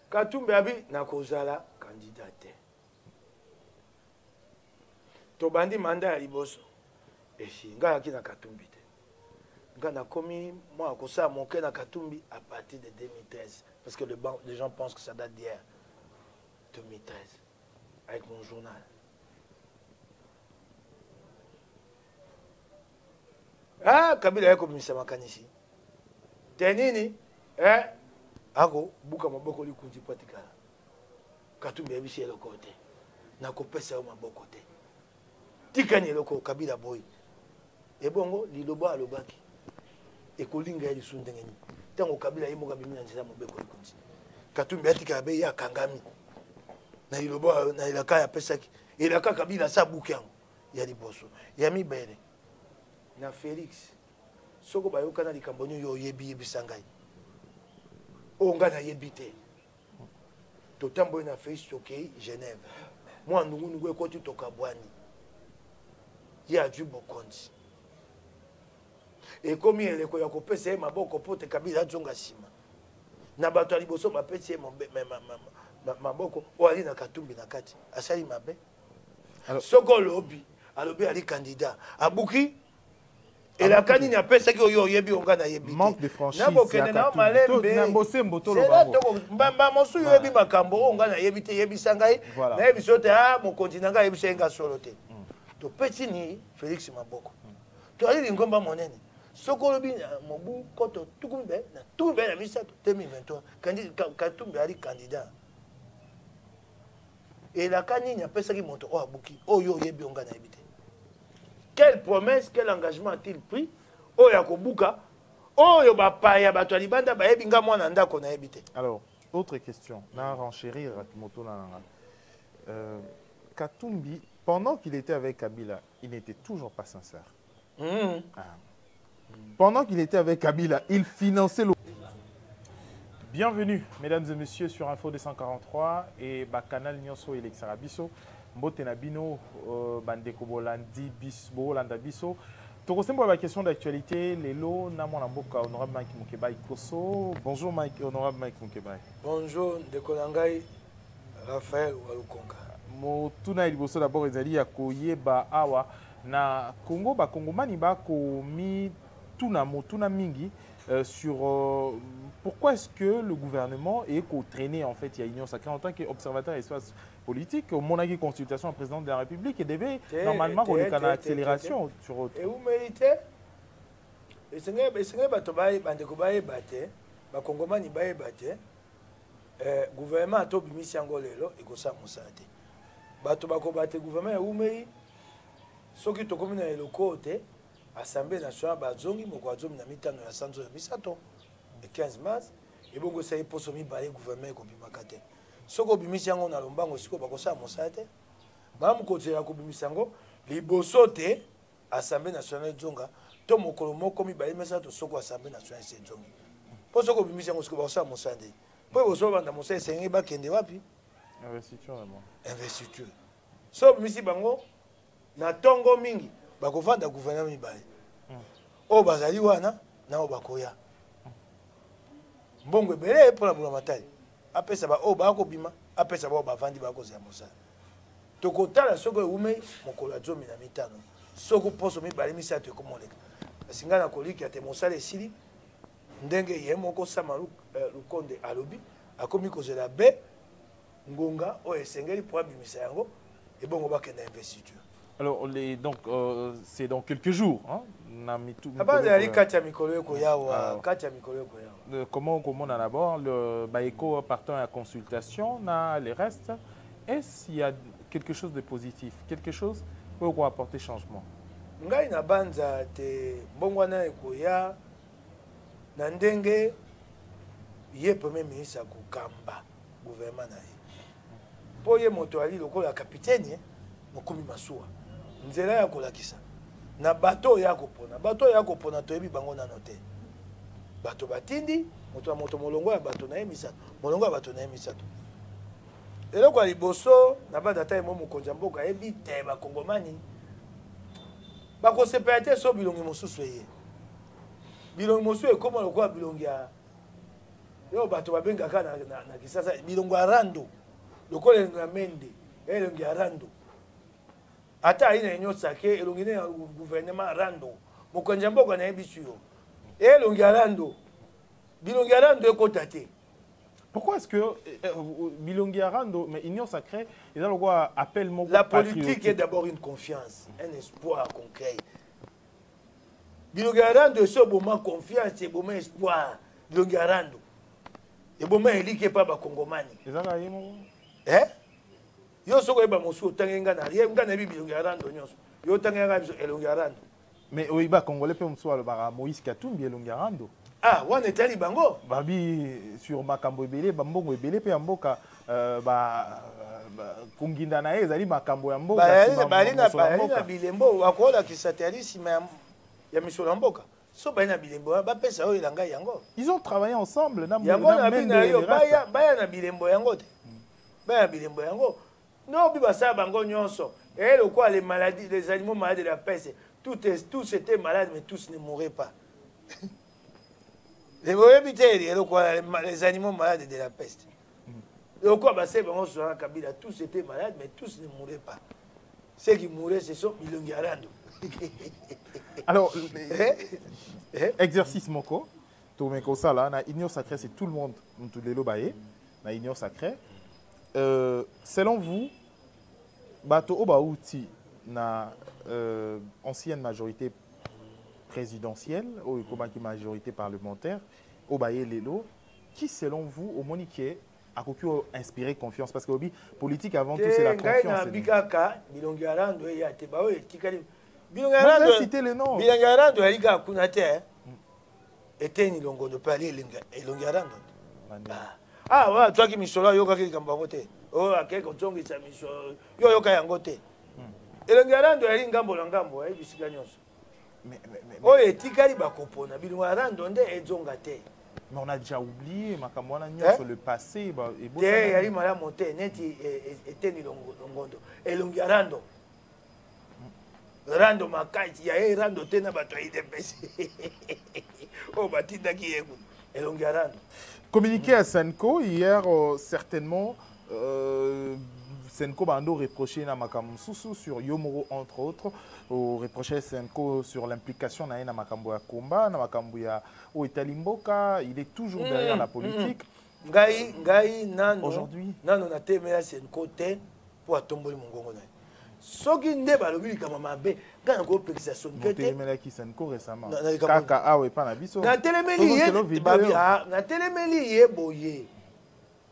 Katumbi abi na kozala candidate. Tobandi manda ya liboso. Eshi nga ki na Katumbi te. Nga na komi moi kosa moke na Katumbi à partir de 2013 parce que les gens pensent que ça date d'hier. 2013 avec mon journal. Ah, Kabila yako misa makanisi. Tenini ako buka maboko likunzi patikala. Katumbi abisi eloko te. Na kopesa yo maboko te. Tikani eloko Kabila boy. Ebongo liloba alobaki. Ekolinga ya lisu ndengeni. Tango Kabila yemoka bimi na nzela maboko likunzi. Katumbi atika be ya kangami. Na liloba na ilaka ya pesaki. Ilaka Kabila sa buki yango ya liboso. Ya mibele. Na Félix. Soko bayoka na likambonyo yo yebi sangai. Onga na yebite. Totambo na Félix toke Genève. Moi nungu ekoti tokabwani. Ya ju bokonzi. Et comme il ko ya kopesa maboko pote Kabila zonga sima. Na bato liboso bapesi maboko o ali na Katumbi na kati. Asali mabe. Soko lobi, alobi ali candidat. Abuki et la canine a pesa ki oyo yebi onga na yebi. Manque de franchise. Na bokene na malembe. Na mbose mbotolo bango. Mbamba mosu yebi makambo onga na yebi te yebi sangai. Na yebi sote mo continent ga yebi senga solo te. To petit ni Félix Maboko. To ali ngomba monene. Soko lobi mobu koto tukumbe na tukumbe na misato 2023. Katumbi ali candidat. Et la canine a pesa ki moto o abuki oyo yebi onga na yebi te. Quelle promesse, quel engagement a-t-il pris? Oya kobuka, oyo bapaya bato libanda ba yebinga mwana ndako na yebite. Alors, autre question, na renchérir moto na Katumbi, pendant qu'il était avec Kabila, il n'était toujours pas sincère. Pendant qu'il était avec Kabila, il finançait le... Bienvenue, mesdames et messieurs, sur Info 243 et Bacanal Nyonso et l'Exarabiso. Mbote na bino bandeko bolandi bolanda biso. Tokosembo la question d'actualité lelo na mwana mboka honorable Mike Mukebai Koso. Bonjour Mike, honorable Mike Mukebai. Bonjour ndeko nangai Raphaël Walukonga. Mo tuna liboso d'abord ezali ya koyeba awa na Congo ba Kongomani ba ko mi tuna motuna mingi sur pourquoi est-ce que le gouvernement est traîné en fait il y a Union Sacrée en tant qu'observateur espace politique au monarchie consultation au président de la République et devait normalement qu'on ait une accélération sur autre. Et vous méritez et c'est bato baye bandeko baye baté ba Kongomani baye baté gouvernement to bimisi yango lelo ekosa musate bato bako baté gouvernement umei soki to komina eloko te Assemblée nationale bazongi moko azomi na mitano ya sanzo ya misato et 15 mars et bongo ça y poso mi balé gouvernement ko bimaka te soko bimisi yango na lombango siko bakosa mosate ba mu kotela ko bimisi yango liboso te Assemblée nationale zonga to mokolo moko mi balé misato soko Assemblée nationale se zongi po soko bimisi yango siko bakosa mosate po boso banda mosate sengi ba kende wapi investiture vraiment investiture so bimisi bango na tongo mingi bakovanda gouvernement mibale o bazali wana na o bakoya mbongo ebele mpona bulamatali apesa ba o bakobima apesa ba o bavandi bakozela mosala tokotala soko ewumei mokolo ya 15 soko poso mibale misato ekomoleka asinga na koliki ate mosala esili ndenge ye moko sama lukonde alobi akomi kozela be ngonga oyo esengeli po abimisa yango ebongo bakenda investiture. Alors, c'est dans quelques jours. Hein? Comment on a d'abord le Baïko partant à la consultation, les restes. Est-ce qu'il y a quelque chose de positif, quelque chose pour apporter changement? Ngai na banza te bongwana ekoya na ndenge ye premier ministre akukamba gouvernement na ye. Po ye moto ali lokola capitaine mokomi masuwa. Nzela ya kolakisa na bato ya kopona toyebi bango na note bato batindi moto molongo ya bato na emisa molongo ya bato na emisato eloko ya liboso na badata emo mokonza mboka yebi te ba Kongomani bakosepela te so bilongi mosusu eye bilongi mosusu ekoma lokola bilongi ya yo bato babengaka na Kisasa bilongo ya rando lokola na mende elongo ya rando ata ina nyotsa ke elongo ne gouvernement rando mokonzi mboka na yebisu yo elongo ya rando bilongo ya rando ekota te. Pourquoi est-ce que Bilongi Arando, mais Union Sacrée, ils ont quoi appel mon la politique est d'abord une confiance, un espoir concret. Bilongi Arando c'est bon confiance, c'est bon espoir. Bilongi Arando. Et bon mais il pas ba Congomani. Eh? Yo soko eba mosu tangenga na ye ngana bi Bilongi Arando nyonso. Yo tangenga biso Bilongi Arando. Mais oiba congolais pe mosu le bara Moïse Katumbi Bilongi Arando. Ah, on est allé bango. Babi sur makambo ebele, bambongo ebele pe mboka kunginda na ezali makambo ya mboka. Balina bilembo wakola ki satellite ya misolo mboka. So balina bilembo ba pesa o ilanga yango. Ils ont travaillé ensemble na mende yo baya na bilembo yango te. Baya bilembo yango. Non bi basa bango nyonso. Et le quoi les maladies, les animaux malades de la peste, tous étaient malades mais tous ne mouraient pas. Les animaux malades de la peste. Donc, Kabila, tous étaient malades, mais tous ne mouraient pas. Ceux qui mouraient, ce sont Bilongi Arando. Alors, exercice moko, Tomeko Sala, na Union Sacrée, c'est tout le monde, na Union Sacrée. Selon vous, Bato Obaouti, na ancienne majorité présidentielle ou une majorité parlementaire au Baye Lelo, qui selon vous au Monique a inspiré confiance parce que la politique avant tout c'est la confiance. Bilongi Arando citer les noms. Bilongi Arando alika kunate était ni longo de parler Bilongi Arando. Ah ouais, toi qui misolo yoka ki kambangote. Oh akeko tongi sa misolo yo yoka yangote. Bilongi Arando ali ngambo na ngambo ai bisika nyonso. Mais on a déjà oublié sur le passé. Rando Makaiti, ya Rando Tena Batoyi de PC. Oh, Batinda qui est Elongi Arando. Communiqué à Senko hier, certainement. Senko Bando reproché na makambo susu sur Yomoro entre autres, reproché Senko sur l'implication na makambo ya combat, na makambo ya Oetalimboka, il est toujours derrière la politique. Ngai nano aujourd'hui nano na temela Senko te pour atomboli mongongo na. Soki nde balobi kama mabe, ngana ko pekisa Sonko te. Temela ki Senko récemment. Kaka awe pa na biso. Na telemeli ye babi na telemeli ye boye.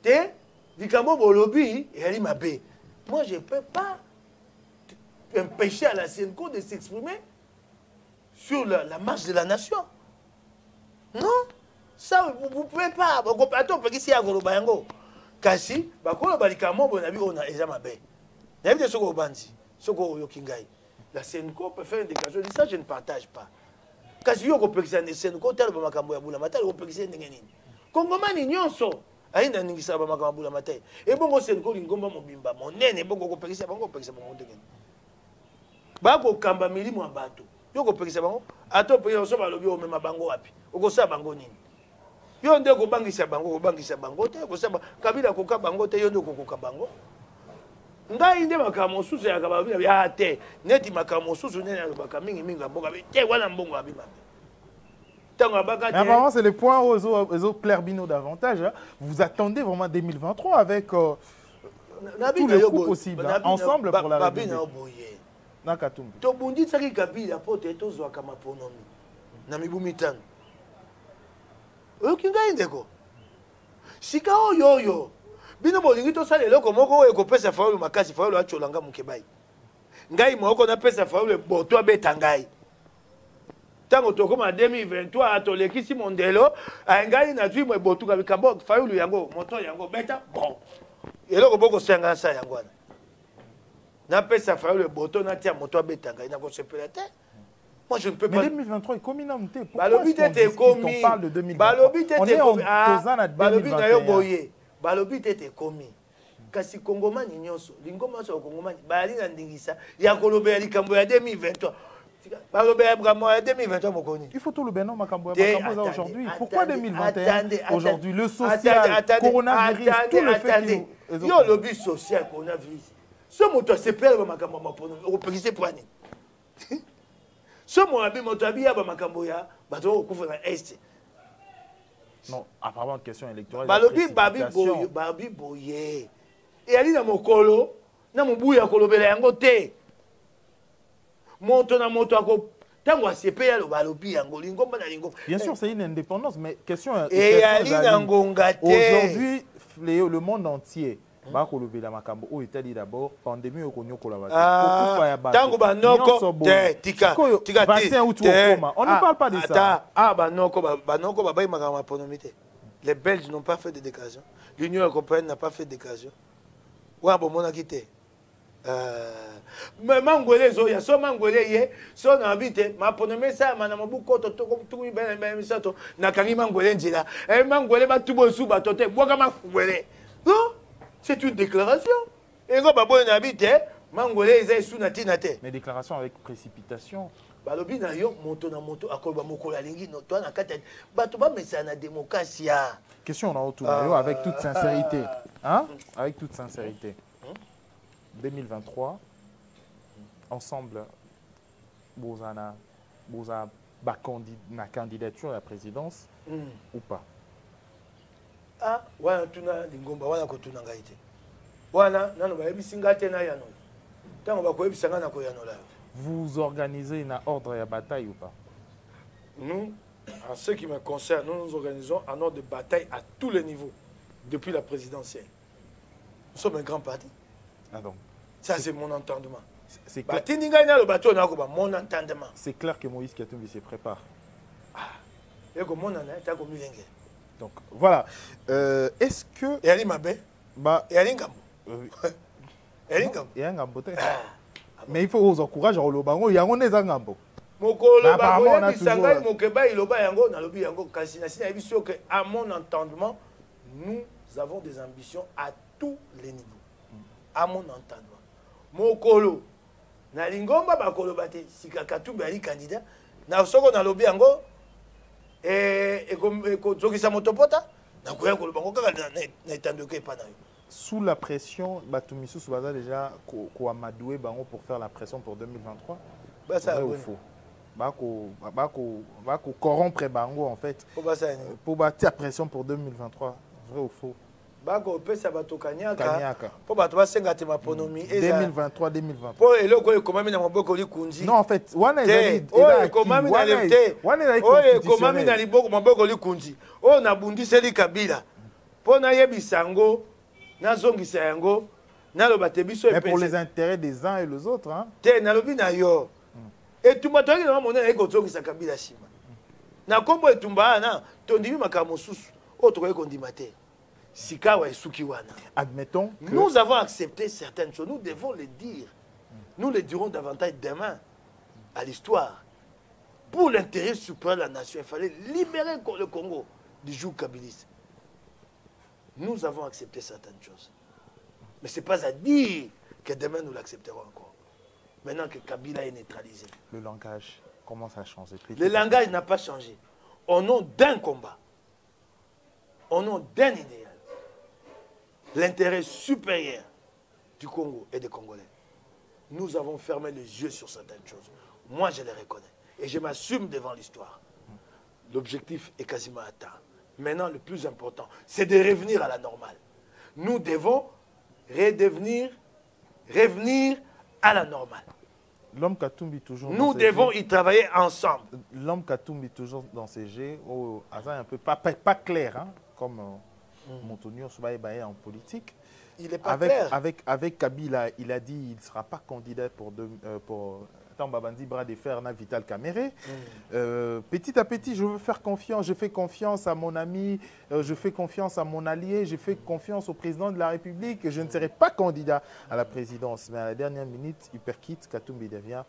Te likambo bolobi yali mabe. Moi, je ne peux pas empêcher à la Senko de s'exprimer sur la marche de la nation. Non, ça, vous ne pouvez pas. Attends, parce que c'est à Golobayango. Kasi, bakolo balikamo bonabi ona ezama be. N'aime de soko bandi, soko yokingai. La Senko peut faire une déclaration. Ça, je ne partage pas. Kasi yoko pekisa ne Senko tel ba makambo ya bula matal yoko pekisa ndengeni. Kongomani nyonso. Aïna ningisa ba makambo la matai. Et bongo Senko lingomba mobimba monene bongo ko pekisa bongo ndengeni. Ba ko kamba milimo abato. Yoko pekisa bango. Ato pe yo so balobi o mema bango wapi. Oko sa bango nini? Yo nde ko bangisa bango te ko sa Kabila ko ka bango te yo nde ko ka bango. Ngai nde makamo susu ya kababila ya te. Neti makamo susu nene alobaka mingi mboka te wana mbongo abima. Mais apparemment, c'est le point aux autres Clairbino davantage. Hein. Vous attendez vraiment 2023 avec tous les coups possibles, hein, ensemble pour la République. Nakatumbi. Tobundi tsaki Kabila pote tozwa kama ponomi. Na mibumitano. Okinga indeko. Sika oyo. Bino bolingi to sala eloko moko eko pesa faulu makasi faulu acholanga mukebai. Ngai moko na pesa faulu boto abeta ngai. Tango tokoma 2023 atolekisi mondelo ngai na twi mo botuka bikambo faulu yango moto yango beta bon. Eloko boko senga sa yango wana. Na pesa faulu boto na tia moto abeta ngai na ko sepela te. Moi je ne peux pas. Mais 2023 est commis non te. Balobi tete commis. On parle de 2023. Balobi tete commis. Balobi na yo boye. Balobi tete commis. Kasi Kongomani nyonso, lingoma so Kongomani bali na ndingisa ya kolobela likambo ya 2023. Il faut tout le bénin aujourd'hui. Pourquoi 2021 aujourd'hui? Le social, coronavirus, tout le fait que... Yo, le but social, coronavirus. Ce moto se perd au président Poani. Ce moto habillé à Makamboya, bateau couvre dans l'Est. Non, apparemment, question électorale. Babi Boye. Et ali na mokolo, na mubuya kolobela yango te. Moto na moto ako tango asepe ya lobalobi yango lingomba na lingomba. Bien sûr, c'est une indépendance, mais question et ali na ngonga te. Aujourd'hui, le monde entier ba kolobela makambo o Italie d'abord, pandémie okonyo kolabata. Tango banoko te tika vaccin ou tu koma. On ne parle pas de ça. Banoko ba makama ponomité. Les Belges n'ont pas fait de déclaration. L'Union européenne n'a pas fait de déclaration. Ouais, bon, mon quitté. Mais mangolé zoya, so mangolé ye, so na habité, ma ponomé ça, ma namabu koto to tout ben sato, na kani mangolé njila. Eh mangolé ba tubo sou ba tote, boka mangolé. Non, c'est une déclaration. Et ngo babo na habité, mangolé ils sou na tinate. Mais déclaration avec précipitation. Balobi na yo moto na moto akoba mokolo alingi no toi na kata bato ba mesa na démocratie. Question na autour avec toute sincérité. Hein? Avec toute sincérité. 2023 ensemble bozana ba candidature à la présidence ou pas? Ah, wana tuna lingomba wana ko tuna ngaite. Wana nano ba ebisinga te na yano. Tango ba ko ebisanga na ko yano la. Vous organisez une ordre de bataille ou pas? Nous, en ce qui me concerne, nous organisons un ordre de bataille à tous les niveaux, depuis la présidentielle. Nous sommes un grand parti. Ah donc. Ça, c'est mon entendement. C'est clair. Mon entendement. C'est clair que Moïse Katumbi se prépare. Donc, voilà. Est-ce que... Et Ali Mabé? Et Ali Ngambo? Mais il faut vous encourager à l'Obango. Il y a un des Angambo. À mon entendement, nous avons des ambitions à tous les niveaux. À mon entendement. Mokolo. Na lingomba bakolo bate sika Katumbi ali candidat. Na soko na lobi yango ko zokisa motopota na koya ko bango kaka na etandoke pa na yo. Sous la pression, Batumisu Soubaza déjà ko amadoué bango pour faire la pression pour 2023. Bah ça est faux. Bako corrompre bango en fait. Pour battre la pression pour 2023, vrai ou faux? Bako pesa bato kanyaka po bato basenga te maponomi 2023 po eloko ekomami na maboko likunzi. Non en fait wana ezali ekomami na lefte ekomami na liboko maboko likunzi o na bundiseli Kabila po na yebisango na zongisa yango na loba te biso mais pour les intérêts des uns et les autres hein te na lobi na yo etumba toki na mona eko zongisa Kabila shima na kombo etumba na tondimi makambo susu o tokoki kondima te. Admettons que... Nous avons accepté certaines choses. Nous devons les dire. Nous les dirons davantage demain à l'histoire. Pour l'intérêt suprême de la nation, il fallait libérer le Congo du joug kabiliste. Nous avons accepté certaines choses. Mais ce n'est pas à dire que demain nous l'accepterons encore. Maintenant que Kabila est neutralisé. Le langage commence à changer. Le langage n'a pas changé. Au nom d'un combat, au nom d'un idéal, l'intérêt supérieur du Congo et des Congolais. Nous avons fermé les yeux sur certaines choses. Moi, je les reconnais. Et je m'assume devant l'histoire. L'objectif est quasiment atteint. Maintenant, le plus important, c'est de revenir à la normale. Nous devons revenir à la normale. L'homme Katumbi toujours... Nous devons y travailler ensemble. L'homme Katumbi toujours dans ces jets, un peu pas clair, hein, comme... Montonio Soubaïbaye en politique. Il n'est pas clair. Avec Kabila, il a dit qu'il ne sera pas candidat pour Tambabandi bras de fer na Vital Kamere. Petit à petit, je veux faire confiance. Je fais confiance à mon ami, je fais confiance à mon allié, je fais confiance au président de la République. Je ne serai pas candidat à la présidence. Mais à la dernière minute, Hyperkit Katumbi devient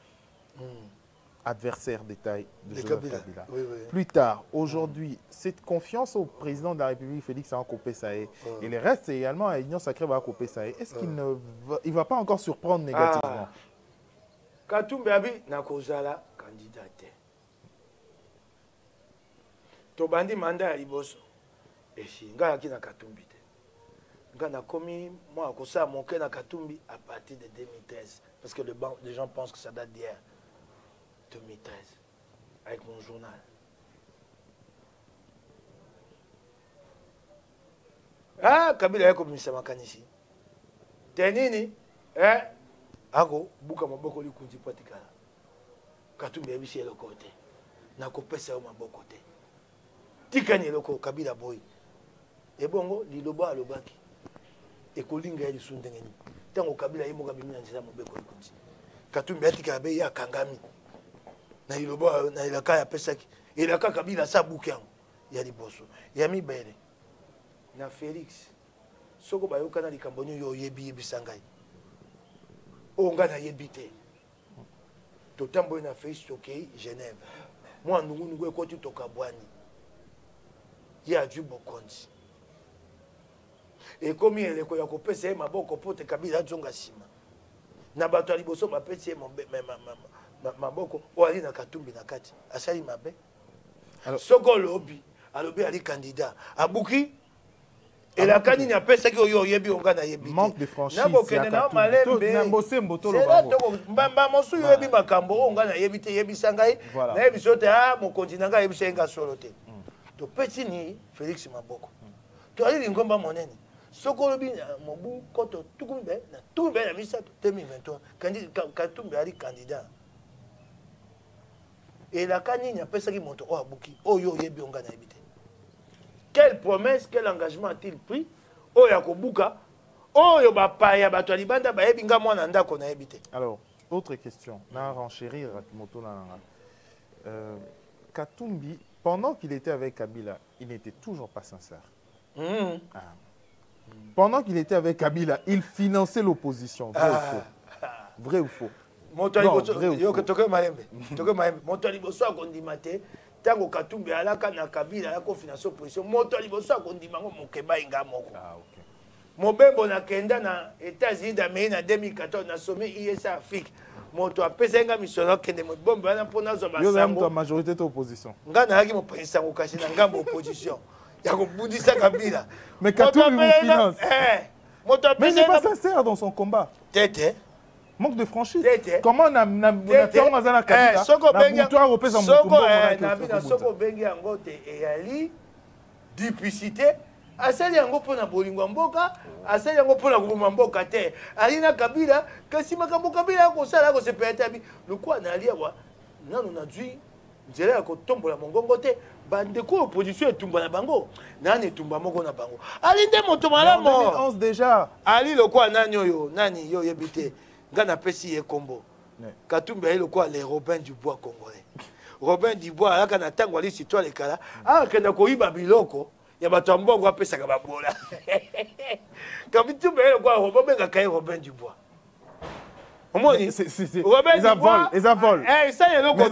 adversaire de taille de Joseph Kabila. Oui. Plus tard, aujourd'hui, cette confiance au président de la République, Félix Anko-Pessaé, et le reste, c'est également à l'Union sacrée Anko-Pessaé, est-ce qu'il ne va pas encore surprendre négativement? Katumbi abi na kozala candidat te tobandi mandat ya liboso esi ngai aki na Katumbi te ngai nakomi moi akosala moke na Katumbi à partir de 2013 parce que les gens pensent que ça date d'hier 2013 avec mon journal. Ah, Kabila yako misa makanisi. Tenini, ako buka maboko likunji patikala. Katumbi yabisi eloko te. Nako pesa yo maboko te. Tikani eloko Kabila boy. Ebongo liloba alobaki. Ekolinga ya lisu ndengeni. Tango Kabila yemoka bimina nzela maboko likunji. Katumbi yatika be ya kangami. Na liloba na ilaka ya pesa ki. Ilaka Kabila sa buki yango ya liboso. Ya mibele. Na Félix soko bayoka na likambo yo yebi bisangai onga na yebite totambo na Félix tokei Genève moi ndungu ekoti tokabwani ya ju bokonzi e komi eleko ya kopesa maboko pote Kabila zonga sima na bato liboso bapesi maboko wali na Katumbi na kati asali mabe soko lobi alobi ali candidat abuki et la canine a pensé que yo yebi onga na yebi manque de franchise na malembe na bosembo to lo bamba mosu yebi makambo onga na yebi te yebi sangai na yebi sote mo continent yebi senga solo te to petit ni Félix Maboko to ali ngomba monene soko lobi mobu koto tukumbe na misa 2023 Katumbi ali candidat et la canine a pensé que moto o abuki o yo yebi onga na yebi te. Quelle promesse, quel engagement a-t-il pris? Oh, Yakobuka. Oh, Yobapaya, Batoualibanda, Baebinga, moi, Nanda, qu'on a habité. Alors, autre question. Na renchérir, Katumbi, pendant qu'il était avec Kabila, il n'était toujours pas sincère. Pendant qu'il était avec Kabila, il finançait l'opposition. Vrai ou faux? Vrai ou faux? Non, vrai ou faux? Tango Katumbi alaka na Kabila alako financer opposition moto liboso akondima ngo mokeba inga moko mobembo na kenda na États-Unis d'Amérique na 2014 na sommet ISA Afrique moto apesa nga misolo kende mobombo na pona zo basango yo même majorité de opposition nga na yaki mopesa ngo kasi na ngambo opposition ya kobundisa Kabila mais Katumbi vous finance moto mais il n'est pas sincère dans son combat tete manque de franchise. Comment on a Kabila soko bengi yango te eyali duplicité asali yango pona bolingo mboka asali yango pona kubuma mboka te ali na Kabila kasi makambo Kabila ko sala ko sepeta bi lokwa na ali wa nanu na dwi nzela ya kotombola mongongo te bandeko opposition etumba na bango nani etumba moko na bango ali nde moto malamo 2011 déjà ali lokwa nani oyo nani yo yebite Gana pesi ye kombo. Katumbi ayi lokwa les Robin du Bois congolais. Robin du Bois alaka na tango ali sitwa lekala. Kenda koyiba biloko ya bato mbongo apesa ka babola. Katumbi ayi lokwa Robin ka kai Robin du Bois. Omoni ils volent. Ça y est lokwa.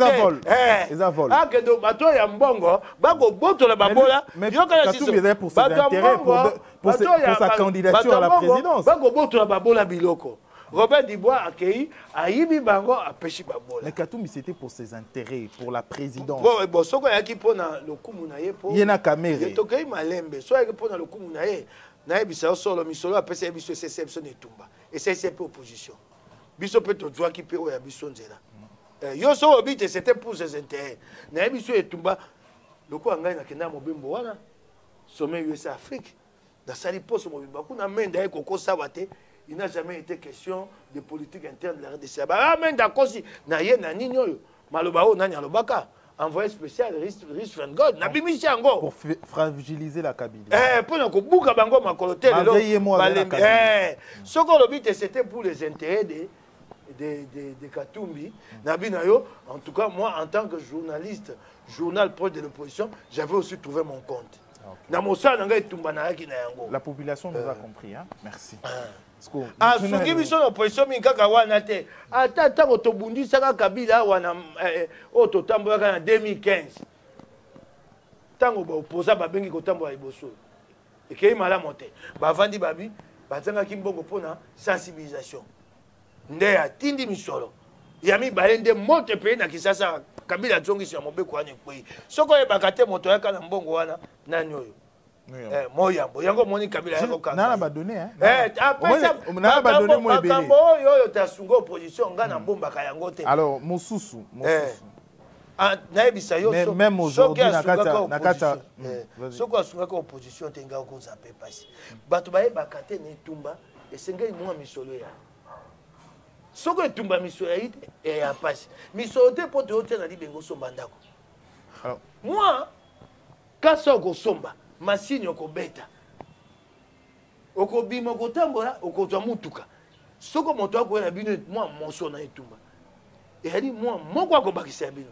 Ils volent. Kendo bato ya mbongo bako botola babola. Katumbi est pour ses intérêts pour sa candidature à la présidence. Bako botola babola biloko. Robert Dubois accueilli à Yibi Bango à Péchi Babola. Mais Katumbi c'était pour ses intérêts, pour la présidence. Bon, ce qu'il y a qui pour le Kumunaye pour. Il y a une caméra. Il y a Malembe. Soit il pour le Kumunaye, naye bisa solo misolo a pesa biso CCP ne tumba. Et c'est CCP opposition. Biso peut to doit qui peut ya biso nzela. Yo so obite c'était pour ses intérêts. Naye biso etumba le ko ngai na kenda mobimbo wana. Sommet USA Afrique. Na sali poso mobimba kuna menda ekoko sawate. Il n'a jamais été question de politique interne de la RDC. Ah, mais d'accord, si, na ye na nino yo, malobao na nyalobaka, envoyé spécial, Rich Van God, na bimisi ango. Pour fragiliser la Kabylie. Pour nous bouka bango makolote le soko lobite c'était pour les intérêts de Katumbi. Nabinayo, en tout cas moi en tant que journaliste, journal proche de l'opposition, j'avais aussi trouvé mon compte. La population nous a compris, hein? Merci. Soki biso opposition mikaka wana te ata tango tobundisaka Kabila wana oto tambolaka na 2015 tango ba opposa babengi kotambola liboso ekei malamu te bavandi babi bazangaki mbongo mpona sensibilisation nde atindi misolo Yami balende moto pe na Kisasa Kabila zongisi ya mobeko wana ekwe. Soko yebaka te moto yaka na mbongo wana nani oyo. Moyambo yango moni Kabila yango kanga. Nana ba donné hein. Après ça nana ba donné mo ebele. Makambo oyo tasunga opposition nga na mbomba ka yango te. Alors mosusu. Naebisa yo so. Même aujourd'hui nakata soko asunga ka opposition te nga ko zape pasi. Bato bayebaka te ne tumba esengeli mwa misolo ya. Soko etumba misolo ya ite ya pasi. Misolo te poto yote na libengo somba ndako. Moi kasa ko somba masini okobeta okobima kotambola okozwa mutuka soko moto akoyela bino mwa moso na etumba eyali mwa moko akobakisa bino.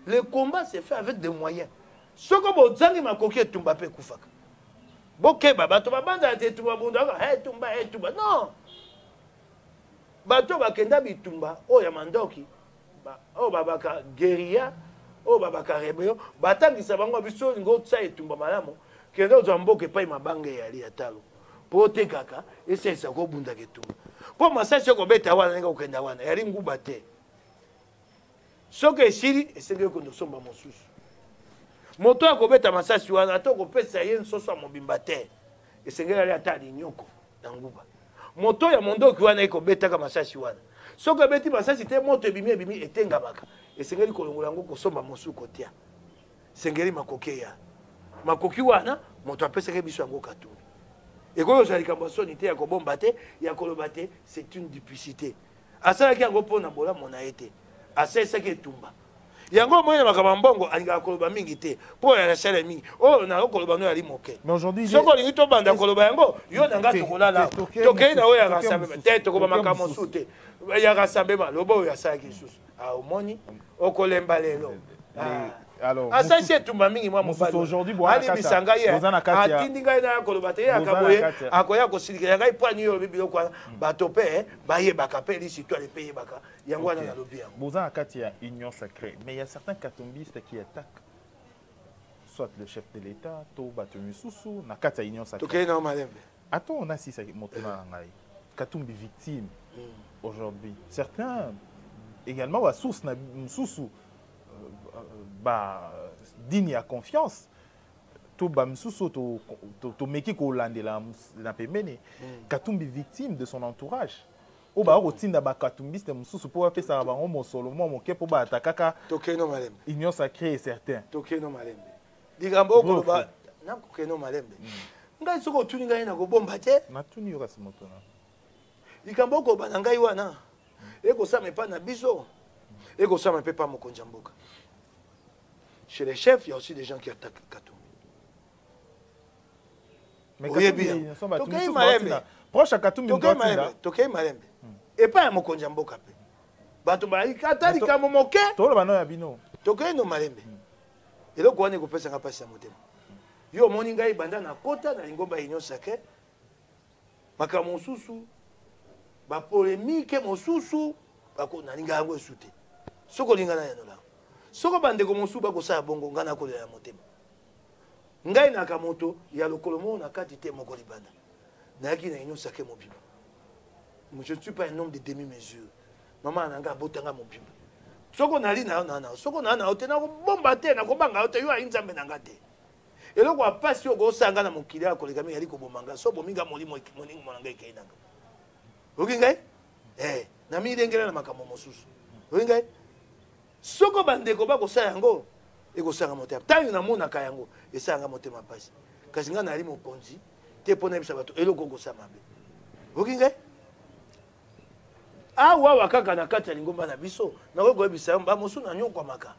Le combat se fait avec des moyens. Soko bozangi makoki etumba pe kufaka bokeba bato babanda te etumba bunda etumba non bato bakenda bitumba oyo ya mandoki oyo babaka guerilla oyo babaka rebellion batangisa bango biso ngo tsa etumba malamu kende ozwa mboka epai mabanga eyali ya talo mpo otekaka esalisa kobunda ketumba mpo masasi okobeta wana ndenge okenda wana yali nguba te soki esili esengeli okende osomba mosusu moto akobeta masasi wana ata okopesa ye nsoso ya mobimba te esengeli ali ata linyoko na nguba moto ya mondoki wana ekobetaka masasi wana soki ebeti masasi te moto ebimi etengamaka esengeli kolongola yango kosomba mosusu kotia esengeli makoki ya makoki wana moto apesaka biso yango katumbi ekoki ozala likambo ya soni te ya kobomba te ya koloba te c'est une duplicité asalaki yango mpo na bolamu na ye te asalisaki etumba yango moyena makambo mbongo alingaka koloba mingi te mpo ya nasala mingi oyo na koloba no yali moke soko olingi tobanda koloba yango yo na nga tokolala tokei na oyo ya rassemblement te tokoba makambo mosusu te ya rassemblement loba oyo asalaki lisusu omoni okolemba lelo asalisi etumba mingi mwa mobalibisanga ye atindi ngai na koloba te ye akaboye akoya kosilikela ngai mpo ani olobi biloko wana bato mpe bayebaka mpe lisitwale mpe yebaka yango wana nalobi yango boza na kati ya union sacrée mais il y a certains katumbistes qui attaquent soit le chef de l'état to bato misusu na kati ya union sacrée tokei na malembe ato on asisa motuna na ngai katumbi victime aujourd'hui certains également ba source na misusu digne ya confiance to bamsusu to meki ko landela na pembeni katumbi victime de son entourage o ba rotinda ba katumbiste msusu po apesa bango mosolo mo moke po ba atakaka tokeno malembe union sacrée est certain tokeno malembe ligambo ko ba na kokeno malembe ngai soko tuni ngai na kobomba te na tuni yo kasi moto na ligambo ko ba na ngai wana eko sa me pa na biso eko sa me pe pa mokonja mboka. Chez les chefs, il y a aussi des gens qui attaquent Katumbi. Mais Katumbi, proche à Katumbi, Tokei Malembe. Et pas un Mokonja Mboka. Batumba, Katali Kamomoke. Tokei no Malembe. Et là, on est coupé sans passer à Motema. Yo moninga ibanda na kota na lingomba union sacrée. Makamo susu. Ba polémique mosusu. Bako na linga yango esute. Soko linga na yanola. Soko bandeko mosuba ko sa bongo ngana ko ya motema ngai na kamoto ya lokolomo na kati te moko libanda na yaki na union sacrée mobimba je ne suis pas un homme de demi mesure maman nanga botanga mobimba soko nali na soko na hote na bomba te na kobanga hote yo ainzambe nanga te eloko apasi yo go sanga na mokili ya koleka mi yali ko bomanga so bominga molimo moningo monanga ekeinanga oki ngai na mi dengela na makambo mosusu oki ngai soko bandeko bakosala yango ekosanga motema ntango namonaka yango esalanga motema pasi kasi ngai nali mokonzi te mpo nayebisa bato eloko okosala mabe oki ngai awa kaka na kati ya lingomba na biso nakoki koyebisa yango bamosu nanyokwamaka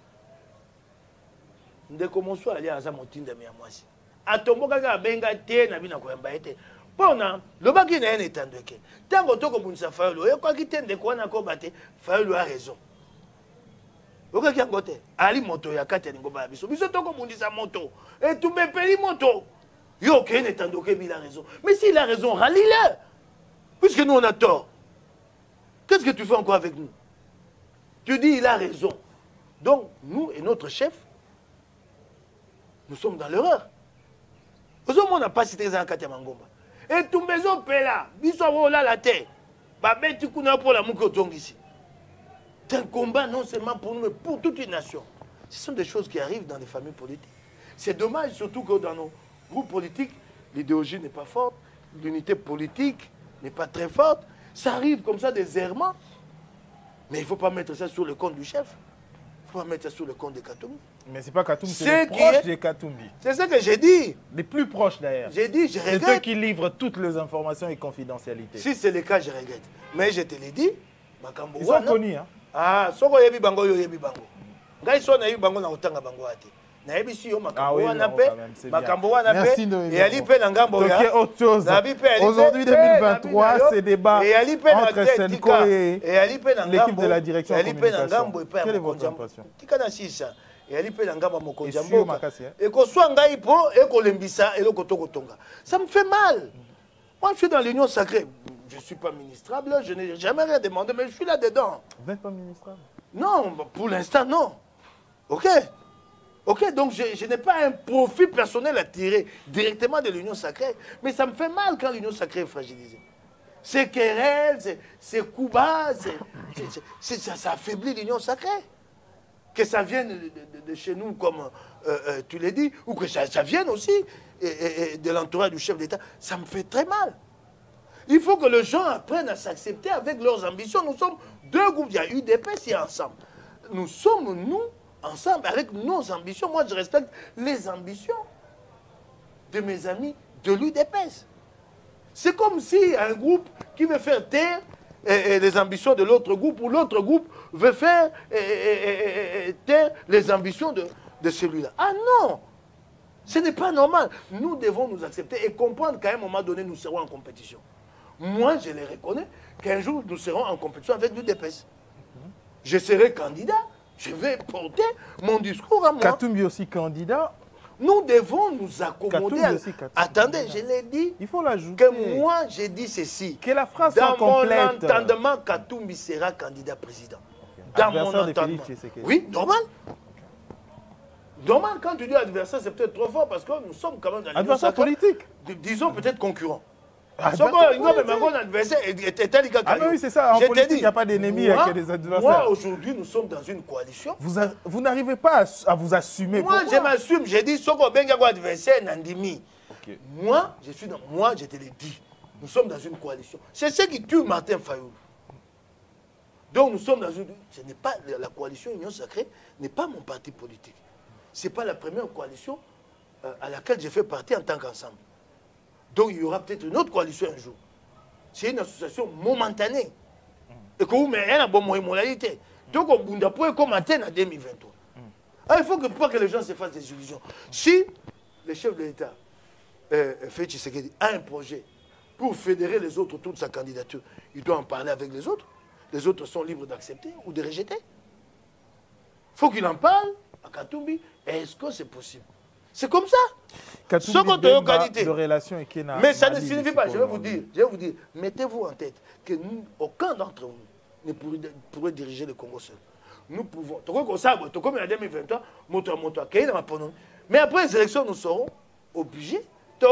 ndeko mosu ali aza motindami ya mwasi atombokaki abenga te na bino koyamba ye te mpona lobaki na ye na etando eke ntango tokobundisa fayolo oyekwaki te ndeko wana koba te fayolo a raison okaki yango te ali moto ya kati ya lingomba ya biso biso tokobundisa moto etumba epeli moto yo okeye na etando okebi il a raison mais s'il a raison rallie-le puisque nous on a tort. Qu'est-ce que tu fais encore avec nous? Tu dis il a raison. Donc nous et notre chef, nous sommes dans l'erreur. Nous on n'a pas cité ça en Mangomba. Et tout maison pela, biso la terre. Ba beti kuna pour la muko ici. C'est un combat non seulement pour nous, mais pour toute une nation. Ce sont des choses qui arrivent dans les familles politiques. C'est dommage, surtout que dans nos groupes politiques, l'idéologie n'est pas forte, l'unité politique n'est pas très forte. Ça arrive comme ça, des errements. Mais il ne faut pas mettre ça sur le compte du chef. Il ne faut pas mettre ça sur le compte de Katumbi. Mais ce n'est pas Katumbi, c'est les proches de Katumbi. C'est ce que j'ai dit. Les plus proches d'ailleurs. J'ai dit, je regrette. C'est eux qui livrent toutes les informations et confidentialités. Si c'est le cas, je regrette. Mais je te l'ai dit. Ils sont connus. Hein? Ah, soko yebi bango yo yebi bango. Ngai so na yebi bango na otanga bango ate. Na yebi si yo makambo wana pe, makambo wana pe. Et ali pe na ngambo ya. Autre chose. Aujourd'hui 2023, c'est débat entre Senko et l'équipe de la direction de communication. Quelle est votre impression? Tikana sisa. Et ali pe na ngambo mokonjambo. Et ko so ngai po e ko lembisa e loko toko tonga. Ça me fait mal. Moi je suis dans l'union sacrée. Je ne suis pas ministrable, je n'ai jamais rien demandé, mais je suis là-dedans. Vous n'êtes pas ministrable? Non, pour l'instant, non. OK. OK, donc je n'ai pas un profit personnel à tirer directement de l'union sacrée. Mais ça me fait mal quand l'union sacrée est fragilisée. C'est querelle, c'est coups bas, ça affaiblit l'union sacrée. Que ça vienne de chez nous, comme tu l'as dit, ou que ça vienne aussi de l'entourage du chef d'État, ça me fait très mal. Il faut que les gens apprennent à s'accepter avec leurs ambitions. Nous sommes deux groupes. Il y a UDPS et ensemble. Nous sommes, nous, ensemble, avec nos ambitions. Moi, je respecte les ambitions de mes amis de l'UDPS. C'est comme si un groupe qui veut faire taire les ambitions de l'autre groupe, ou l'autre groupe veut faire taire les ambitions de celui-là. Ah non! Ce n'est pas normal. Nous devons nous accepter et comprendre qu'à un moment donné, nous serons en compétition. Moi, je les reconnais qu'un jour, nous serons en compétition avec l'UDPS. Je serai candidat. Je vais porter mon discours à moi. Katumbi aussi candidat. Nous devons nous accommoder. Attendez, je l'ai dit. Il faut l'ajouter. Que moi, j'ai dit ceci. Que la phrase soit complète. Dans mon entendement, Katumbi sera candidat président. Dans mon entendement. Oui, normal. Normal, quand tu dis adversaire, c'est peut-être trop fort parce que nous sommes quand même dans adversaire politique. Disons peut-être concurrent. Ah mais oui, c'est ça. En politique, il n'y a pas d'ennemis, il n'y a que des adversaires. Moi, aujourd'hui, nous sommes dans une coalition. Vous n'arrivez pas à vous assumer. Moi, je m'assume. J'ai dit, Soko Bengago adversaire, Nandimi. Moi, je te l'ai dit. Nous sommes dans une coalition. C'est ce qui tue Martin Fayoulou. Donc, nous sommes dans une... Ce n'est pas la coalition Union Sacrée, n'est pas mon parti politique. Ce n'est pas la première coalition à laquelle j'ai fait partie en tant qu'ensemble. Donc il y aura peut-être une autre coalition un jour. C'est une association momentanée. Et que vous mettez une bonne moralité. Donc on peut commenter en 2023. Alors, il faut que, pas que les gens se fassent des illusions. Si le chef de l'État, Félix Tshisekedi, a un projet pour fédérer les autres autour de sa candidature, il doit en parler avec les autres. Les autres sont libres d'accepter ou de rejeter. Il faut qu'il en parle à Katumbi. Est-ce que c'est possible? C'est comme ça. De relation avec Kena. Mais ça ne signifie pas, je vais vous dire, mettez-vous en tête que nous, aucun d'entre nous ne pourrait diriger le Congo seul. Nous pouvons. Comme en 2023, mais après les élections, nous serons obligés de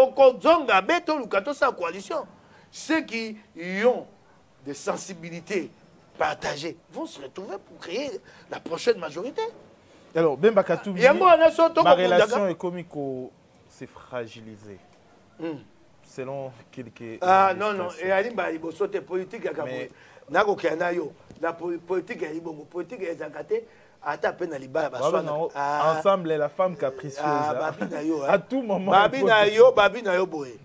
coalition. Ceux qui ont des sensibilités partagées vont se retrouver pour créer la prochaine majorité. Alors, Bemba Katumbi, ma relation économique s'est fragilisée. Selon quelques... Ah non, non. Et Alimba, il faut des politiques à Cameroun. La politique est libre. La politique est zakate. Ensemble, la femme capricieuse. À tout moment. Babi na yo boye.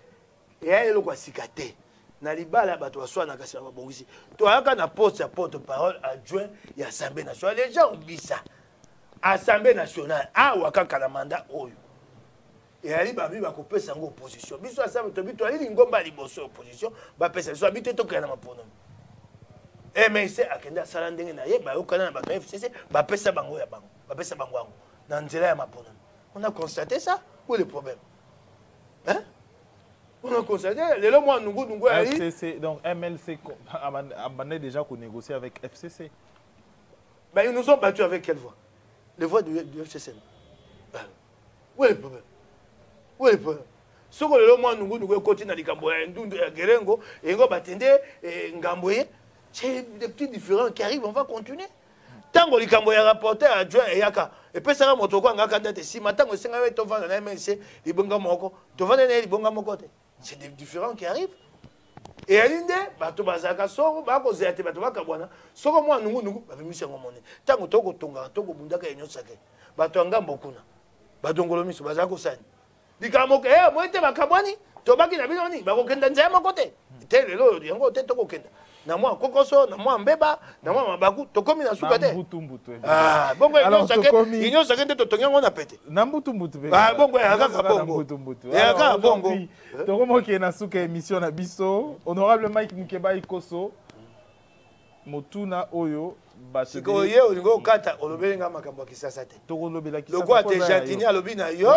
Et elle est sikate. Na libala bato aswa na kasi babongisi. To aka na poste ya porte-parole adjoint ya Assemblée nationale. Les gens oublient ça. Assemblée nationale, ah wakaka na mandat oyo. Et ali babi ba kopesa ngo opposition. Biso assemblée to bito ali ngomba liboso opposition, ba pesa so bito to kana mapono. Mais c'est akenda sala ndenge na ye ba yokana na bato FCC, ba pesa bango ya bango, ba pesa bango ango. Na nzela ya mapono. On a constaté ça? Où est le problème? Hein? On a constaté, les lois moi nungu ali. FCC donc MLC a déjà qu'on négocie avec FCC. Ben ils nous ont battus avec quelle voix? Les voix du FCC. Où est le problème? Où est le problème? Ce que le moins nous continuons à dire c'est des petits différents qui arrivent, on va continuer. tango likambo ya rapporteur adjoint eyaka epesaka moto ko ngaka ndate sima tango esenga we tovanda na MNC libonga moko tovanda na libonga moko te. C'est des différents qui arrivent. Et alinde bato bazaka soko bakozela te bato bakabwana soko mwa nungu babimisa ngomone tango toko tonga toko bundaka enyo sake bato ngambo kuna badongolo miso bazaka kosani likambo ke moite bakabwani tobaki na bino ni bakokenda nzaya moko te te lelo yango te tokokenda na mwa kokoso na mwa mbeba na mwa mabaku tokomi na suka te bongo inyo sake nde totongi yango na pete na mbutu bongo ya kaka bongo ya kaka bongo tokomoki na suka émission na biso honorable Mike Mukeba Ikoso motuna oyo sikoyo ye olingo okata olobelenga makambo ya kisasa te lokwa te jantini alobi na yo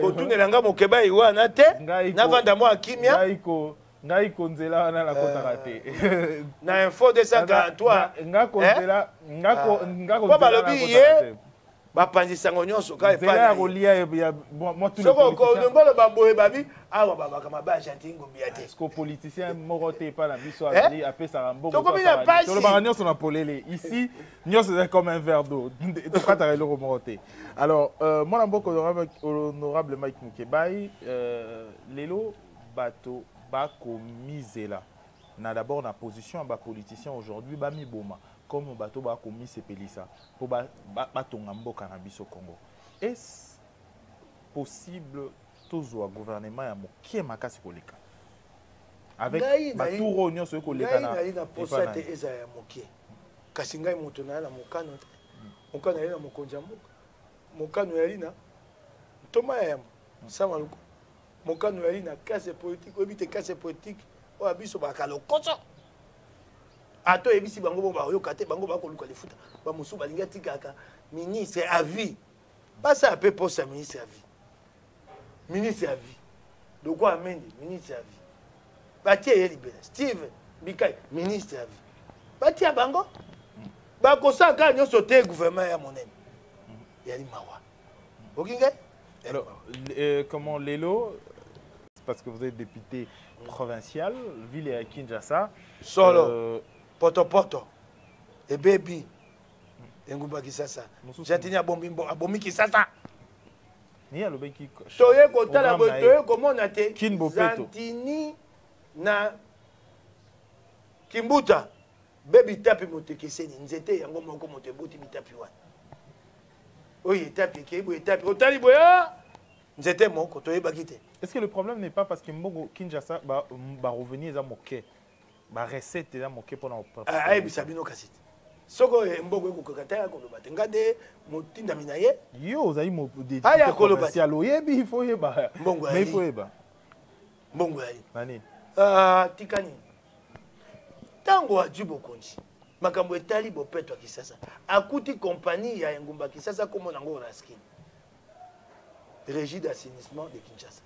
kotunelanga Mukeba wana te navanda mwa kimia ngai konzela wana la kotaka te na info 243 nga konzela ko balobi ye bapanzisango nyonso ka epa ya kolia ya moi tout le soko ko ngolo baboye babi awa babaka mabaya Jantini Ngobila te parce que politicien moko te pa na biso ali apesa mbongo to ba nyonso na polele ici nyonso c'est comme un verre d'eau to kata eloko moko te. Alors moi na mboko honorable Mike Mukeba lelo bato bakomizela na d'abord na position ya bapoliticien aujourd'hui bamiboma comme bato bakomisepelisa po batonga mboka na biso Congo. Est-ce possible tozwa gouvernement ya mokie makasi koleka avec baturo nyonso koleka na posa te eza ya mokie kasi ngai moto na mokano te mokano ya na mokonja mboka mokano ya lina ntoma ya sama luko mokano ya na casse politique obite casse politique o abiso bakalo koso ato ebisi bango bo ba yoka te bango bakoluka lifuta ba musu balinga tikaka ministre à vie pas ça peut poste ministre à vie ministre à vie de quoi amener ministre à vie batie ye libera Steve Bikai ministre à vie batie bango ba kosaka nyonso te gouvernement ya monene ya limawa okinga. Alors comment Lelo, parce que vous êtes député provincial, ville à Kinshasa. Solo, Poto, et baby, Ngumba Kisasa. Jantini abomi Kisasa. Ni a lobeki. Toye kota la botoye comment on a été. Kinbopeto. Jantini na Kimbuta. Baby tapi motekeseni. Nzete yango moko motebuti bitapi wana. Oui, tapi kebo tapi otali boya. Nzete moko toyebaki te. Est-ce que le problème n'est pas parce que Mbogo Kinshasa va revenir à moquer, va recette à moquer pendant. Ah, bisabino kasite. Soko Mbogo kokata ya koloba. Ngade motinda minaye. Yo zayi mo de. Aya koloba. Si aloyebi il faut yeba. Mbongo mais il faut yeba. Mbongo ali. Nani? Tikani. Tango ajubo konji. Makambo etali bopeto Kisasa. Akuti compagnie ya Ngumba Kisasa comme nango raskin. Régie d'assainissement de Kinshasa.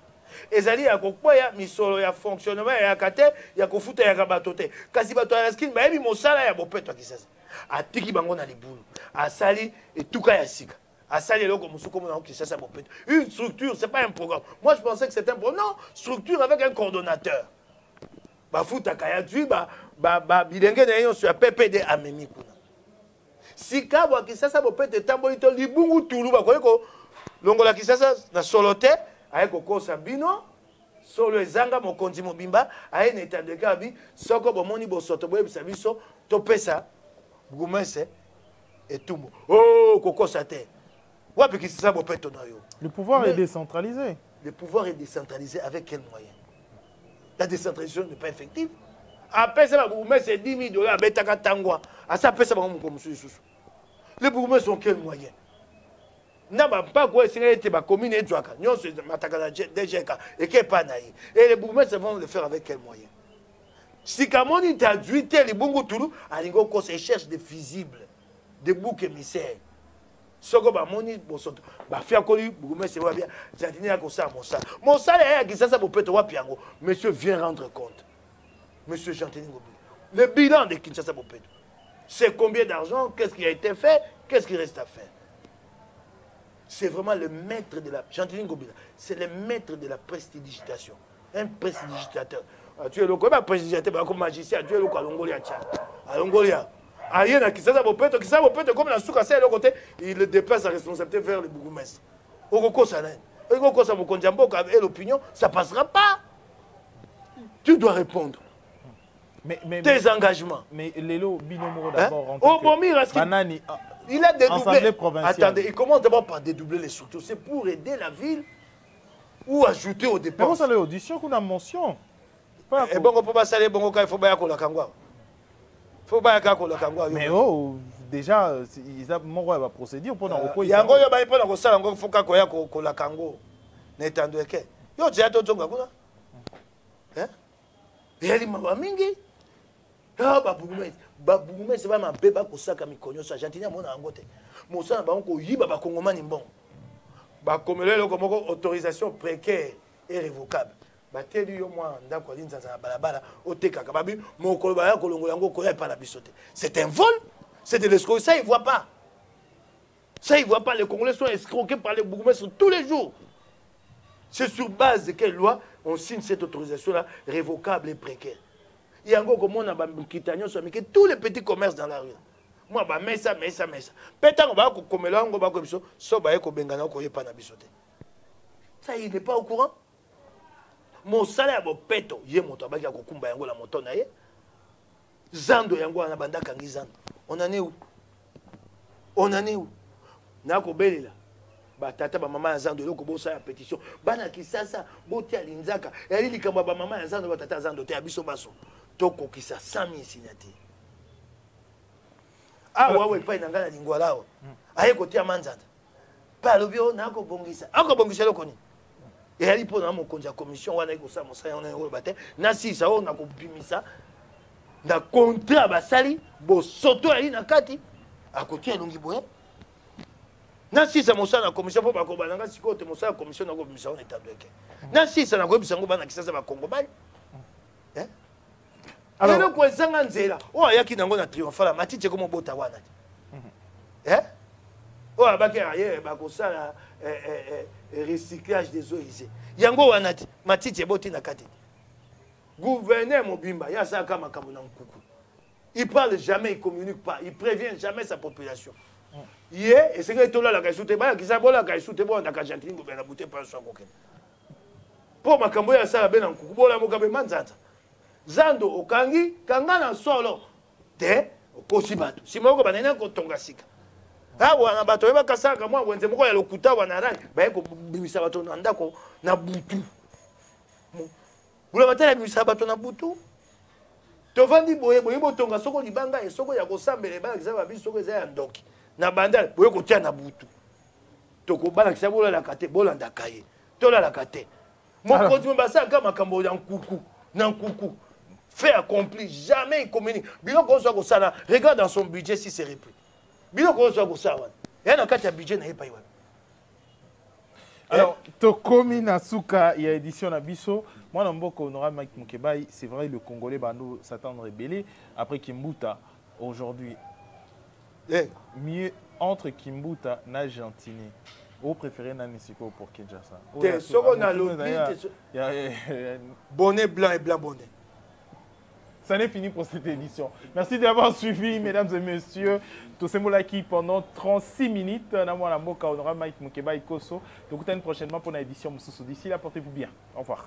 Ezali ya kokwaya misolo ya fonctionnement ya kate ya kofuta ya kabato te. Kasi bato ya raskin ba yebi mosala ya bopeto Kisasa. Atiki bango na libulu. Asali etuka ya sika. Asali eloko musuko mona Kinshasa bopeto. Une structure, c'est pas un programme. Moi je pensais que c'était un programme. Non, structure avec un coordonnateur. Bafuta kaya tui ba bilenge na yon sur PPD amemi kuna. Sika bo Kinshasa bopeto tambolito libungu tulu ba ko longola Kisasa na solote aye kokosa bino solo ezanga mokonzi mobimba aye na etandeka bi soko bomoni bosoto boyebisa biso topesa bugumese etumbu oh kokosa te wapi Kisasa bopeto na yo. Le pouvoir est décentralisé. Le pouvoir est décentralisé avec quel moyen? La décentralisation n'est pas effective. Après ça bugumese $10,000 betaka tangwa asa pesa bango mokomusu isusu. Les bourgmestres sont quel moyen? N'a pas quoi essayer de commune et Djouaka. Nous sommes DGK et qui pas naï. Et les bourgmestres vont le faire avec quel moyen? Si Kamoni t'a dit les Bungu Toulou, à l'ingo qu'on se cherche des fusibles, des boucs émissaires. Soko ba moni bosoto ba fia koli bourgmestre va bien. Jardinier a ça mon ça. Mon ça est qui ça peut être wapiango. Monsieur vient rendre compte. Monsieur Jantini Ngobila. Le bilan de Kinshasa Bopeto. C'est combien d'argent? Qu'est-ce qui a été fait? Qu'est-ce qui reste à faire? C'est vraiment le maître de la... Jantini Ngobila, c'est le maître de la prestidigitation. Un prestidigitateur. Tu es le prestidigitateur comme magicien, tu es le Longolia. À Longolia. Aïe, na Kisasa Bopeto, comme la souka, c'est le côté, il déplace sa responsabilité vers le bourgmestre. Oko Sanen. Oko Sa Mokondiambo, et l'opinion, ça passera pas. Tu dois répondre. Tes engagements. Mais Lelo Binomoro d'abord. Oh, Bomir, il a dédoublé. Attendez, il commence d'abord par dédoubler les structures. C'est pour aider la ville ou ajouter aux dépenses. Mais comment ça, l'audition qu'on a mention? Et bon, on peut pas saler, bon, il faut bien qu'on la kangwa. Il faut bien qu'on la kangwa. Mais oh, déjà, ils ont mon procédure pour nous reposer. Il y a un gars qui a ça, il faut qu'on la kango. N'étendue que. Yo, tu as tout ton gars. Hein? Et elle m'a mingi. Ah, Baboumé, c'est pas ma bébé qui a mis cognon, ça, j'entends mon angote. Mon sang, bah, on y va, Congomani, bon. Bah, comme autorisation précaire et révocable. Bah, t'es yo, moi, d'accord, balabala, au Tekaka, babi, mon colbaya, colongo, koya, pas la bisote. C'est un vol, c'est de l'escroc, ça, ils ne voient pas. Ça, ils ne voient pas. Les Congolais sont escroqués par les bourgmestres tous les jours. C'est sur base de quelle loi on signe cette autorisation-là révocable et précaire. Il y a encore comme on a tous les petits commerces dans la rue. Moi, mais ça. Peut-être qu'on va comme là, on va comme ça, ça, il n'est pas au courant. Mon salaire, mon péto, il y a mon tabac qui a kokumba yango la moto na ye. Zando yango na banda kangi zando. On en est où? On en est où? Na ko belela. Ba tata ba maman zando loko bosa ya pétition. Bana kisasa boti alinzaka. Yali likamba ba maman zando ba tata zando te abiso baso. Toko kisa 100 000 signataires. Ah ouais pas na ngala lingwa lao. Aye ko tia manzanda. Pa lobio na ko bongisa. Ako bongisa lokoni. Et elle pour mon compte de commission, on a eu ça, on a eu battu. Nasi ça, on a compris ça. Na contrat basali, bo soto ali na kati. À côté longi boye. Nasi ça, mon ça na commission pour pas qu'on balanga si côté mon ça commission na commission on est à deux. Nasi ça na commission bana qui ça va Congo bal. Hein? Alors le quoi zanga nzela. Oh yaki nango na triomphal matite comme bota wana. Hein? Oh abaki aye ba ko ça recyclage des eaux usées. Yango wanati matiti eboti na kati. Gouverneur Mobimba, ya ça kama kamuna nkuku. Il parle jamais, il communique pas, il prévient jamais sa population. Hier, et c'est que tout là la kaisute ba ki sa bola kaisute bo na kajantini bo na buté pas so kokena. Po makambo ya sala bena nkuku bola mokabe manzata. Zando okangi kanga na solo. Te okosibatu. Simoko banena ko tonga sika. Ah wana bato yeba kasaka mwa wenze moko ya lokuta wana rangi ba ko bimisa bato na ndako na butu. Bula batala bimisa bato na butu. To vandi boye botonga soko libanga e soko ya kosambele ba kizaba biso soko za ya ndoki. Na bandal boye ko tia na butu. To ko bana kisa bola la kate bola ndakaye. Tola la kate. Mon produit mbasa kama makambo ya nkuku na nkuku. Fait accompli jamais il communique. Bilo ko so ko sala regarde dans son budget si c'est repris. Alors, Tokomi Nasuka, il y a édition à Bisso. Moi, dans Mboko, Honorable Mike Mukebai, c'est vrai, le Congolais Bando s'attend rébellé. Après Kimbuta, aujourd'hui, mieux entre Kimbuta et Gentini. Vous préférez Nanisiko pour Kinshasa? Bonnet blanc et blanc bonnet. Ça n'est fini pour cette édition. Merci d'avoir suivi, mesdames et messieurs. Tosemolaki pendant 36 minutes. Honorable Mike Mukeba Ikoso. Donc, prochainement pour une édition. D'ici là, portez-vous bien. Au revoir.